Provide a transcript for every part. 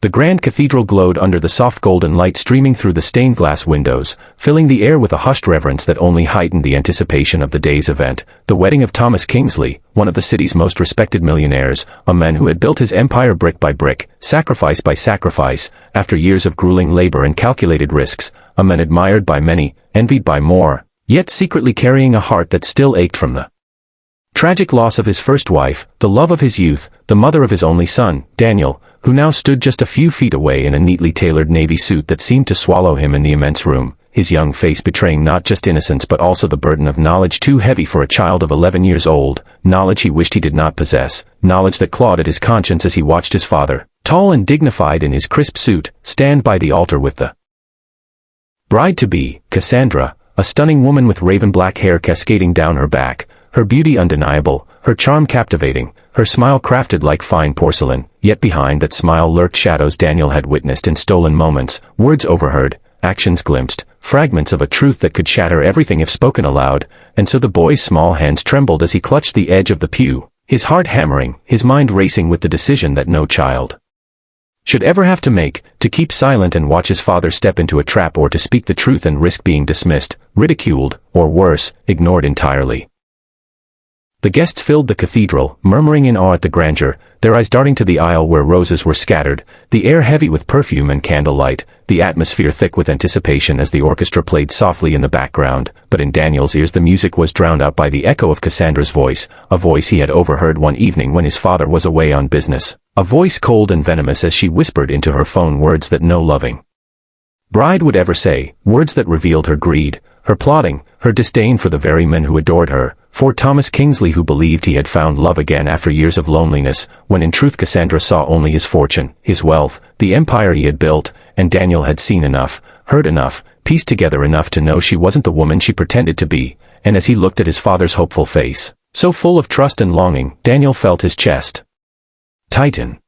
The grand cathedral glowed under the soft golden light streaming through the stained glass windows, filling the air with a hushed reverence that only heightened the anticipation of the day's event, the wedding of Thomas Kingsley, one of the city's most respected millionaires, a man who had built his empire brick by brick, sacrifice by sacrifice, after years of grueling labor and calculated risks, a man admired by many, envied by more, yet secretly carrying a heart that still ached from the tragic loss of his first wife, the love of his youth, the mother of his only son, Daniel, who now stood just a few feet away in a neatly tailored navy suit that seemed to swallow him in the immense room, his young face betraying not just innocence but also the burden of knowledge too heavy for a child of 11 years old, knowledge he wished he did not possess, knowledge that clawed at his conscience as he watched his father, tall and dignified in his crisp suit, stand by the altar with the bride-to-be, Cassandra, a stunning woman with raven-black hair cascading down her back, her beauty undeniable, her charm captivating, her smile crafted like fine porcelain, yet behind that smile lurked shadows Daniel had witnessed in stolen moments, words overheard, actions glimpsed, fragments of a truth that could shatter everything if spoken aloud, and so the boy's small hands trembled as he clutched the edge of the pew, his heart hammering, his mind racing with the decision that no child should ever have to make, to keep silent and watch his father step into a trap or to speak the truth and risk being dismissed, ridiculed, or worse, ignored entirely. The guests filled the cathedral, murmuring in awe at the grandeur, their eyes darting to the aisle where roses were scattered, the air heavy with perfume and candlelight, the atmosphere thick with anticipation as the orchestra played softly in the background, but in Daniel's ears the music was drowned out by the echo of Cassandra's voice, a voice he had overheard one evening when his father was away on business, a voice cold and venomous as she whispered into her phone words that no loving bride would ever say, words that revealed her greed, her plotting, her disdain for the very men who adored her, for Thomas Kingsley who believed he had found love again after years of loneliness, when in truth Cassandra saw only his fortune, his wealth, the empire he had built, and Daniel had seen enough, heard enough, pieced together enough to know she wasn't the woman she pretended to be, and as he looked at his father's hopeful face, so full of trust and longing, Daniel felt his chest tighten.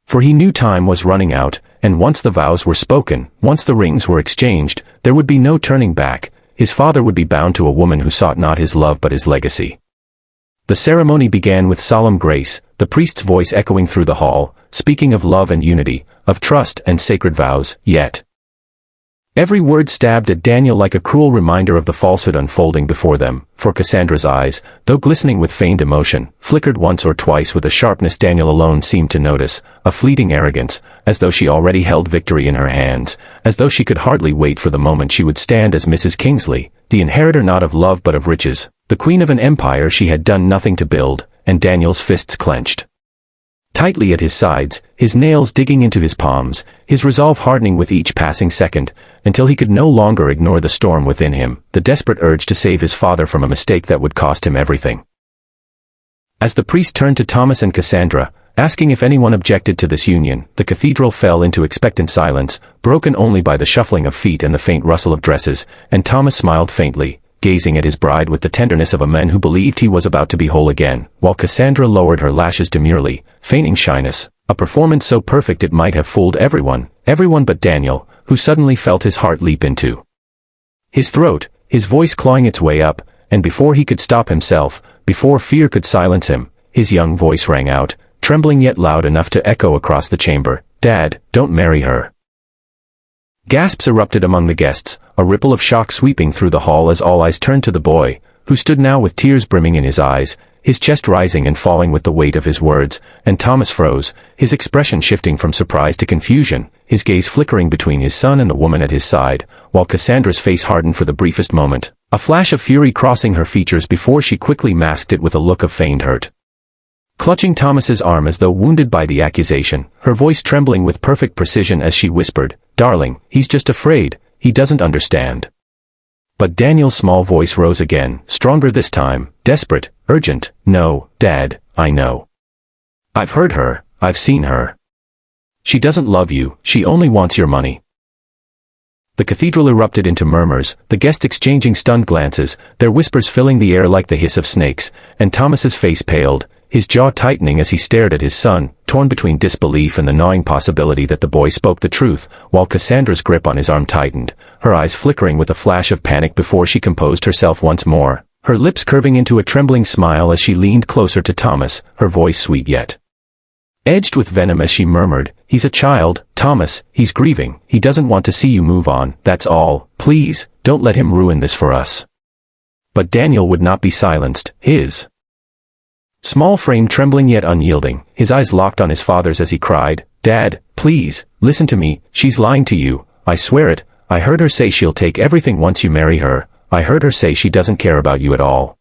For he knew time was running out, and once the vows were spoken, once the rings were exchanged, there would be no turning back. His father would be bound to a woman who sought not his love but his legacy. The ceremony began with solemn grace, the priest's voice echoing through the hall, speaking of love and unity, of trust and sacred vows, yet every word stabbed at Daniel like a cruel reminder of the falsehood unfolding before them, for Cassandra's eyes, though glistening with feigned emotion, flickered once or twice with a sharpness Daniel alone seemed to notice, a fleeting arrogance, as though she already held victory in her hands, as though she could hardly wait for the moment she would stand as Mrs. Kingsley, the inheritor not of love but of riches, the queen of an empire she had done nothing to build, and Daniel's fists clenched tightly at his sides, his nails digging into his palms, his resolve hardening with each passing second, until he could no longer ignore the storm within him, the desperate urge to save his father from a mistake that would cost him everything. As the priest turned to Thomas and Cassandra, asking if anyone objected to this union, the cathedral fell into expectant silence, broken only by the shuffling of feet and the faint rustle of dresses, and Thomas smiled faintly, gazing at his bride with the tenderness of a man who believed he was about to be whole again, while Cassandra lowered her lashes demurely, feigning shyness, a performance so perfect it might have fooled everyone but Daniel, who suddenly felt his heart leap into his throat, his voice clawing its way up, and before he could stop himself, before fear could silence him, his young voice rang out, trembling yet loud enough to echo across the chamber, "Dad, don't marry her." Gasps erupted among the guests, a ripple of shock sweeping through the hall as all eyes turned to the boy, who stood now with tears brimming in his eyes, his chest rising and falling with the weight of his words, and Thomas froze, his expression shifting from surprise to confusion, his gaze flickering between his son and the woman at his side, while Cassandra's face hardened for the briefest moment, a flash of fury crossing her features before she quickly masked it with a look of feigned hurt. Clutching Thomas's arm as though wounded by the accusation, her voice trembling with perfect precision as she whispered, "Darling, he's just afraid, he doesn't understand." But Daniel's small voice rose again, stronger this time, desperate, urgent, "No, Dad, I know. I've heard her, I've seen her. She doesn't love you, she only wants your money." The cathedral erupted into murmurs, the guests exchanging stunned glances, their whispers filling the air like the hiss of snakes, and Thomas's face paled, his jaw tightening as he stared at his son, torn between disbelief and the gnawing possibility that the boy spoke the truth, while Cassandra's grip on his arm tightened, her eyes flickering with a flash of panic before she composed herself once more, her lips curving into a trembling smile as she leaned closer to Thomas, her voice sweet yet edged with venom as she murmured, "He's a child, Thomas, he's grieving, he doesn't want to see you move on, that's all, please, don't let him ruin this for us." But Daniel would not be silenced, his small frame trembling yet unyielding, his eyes locked on his father's as he cried, "Dad, please, listen to me, she's lying to you, I swear it, I heard her say she'll take everything once you marry her, I heard her say she doesn't care about you at all."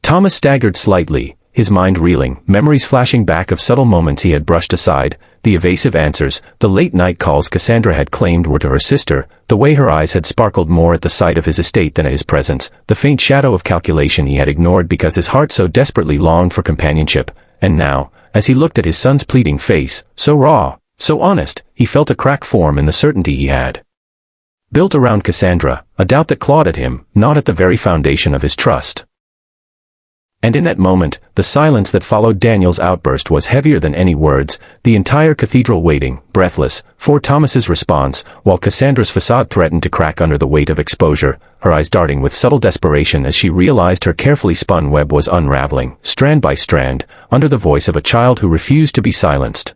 Thomas staggered slightly, his mind reeling, memories flashing back of subtle moments he had brushed aside, the evasive answers, the late-night calls Cassandra had claimed were to her sister, the way her eyes had sparkled more at the sight of his estate than at his presence, the faint shadow of calculation he had ignored because his heart so desperately longed for companionship, and now, as he looked at his son's pleading face, so raw, so honest, he felt a crack form in the certainty he had built around Cassandra, a doubt that clawed at him, not at the very foundation of his trust. And in that moment, the silence that followed Daniel's outburst was heavier than any words, the entire cathedral waiting, breathless, for Thomas's response, while Cassandra's facade threatened to crack under the weight of exposure, her eyes darting with subtle desperation as she realized her carefully spun web was unraveling, strand by strand, under the voice of a child who refused to be silenced.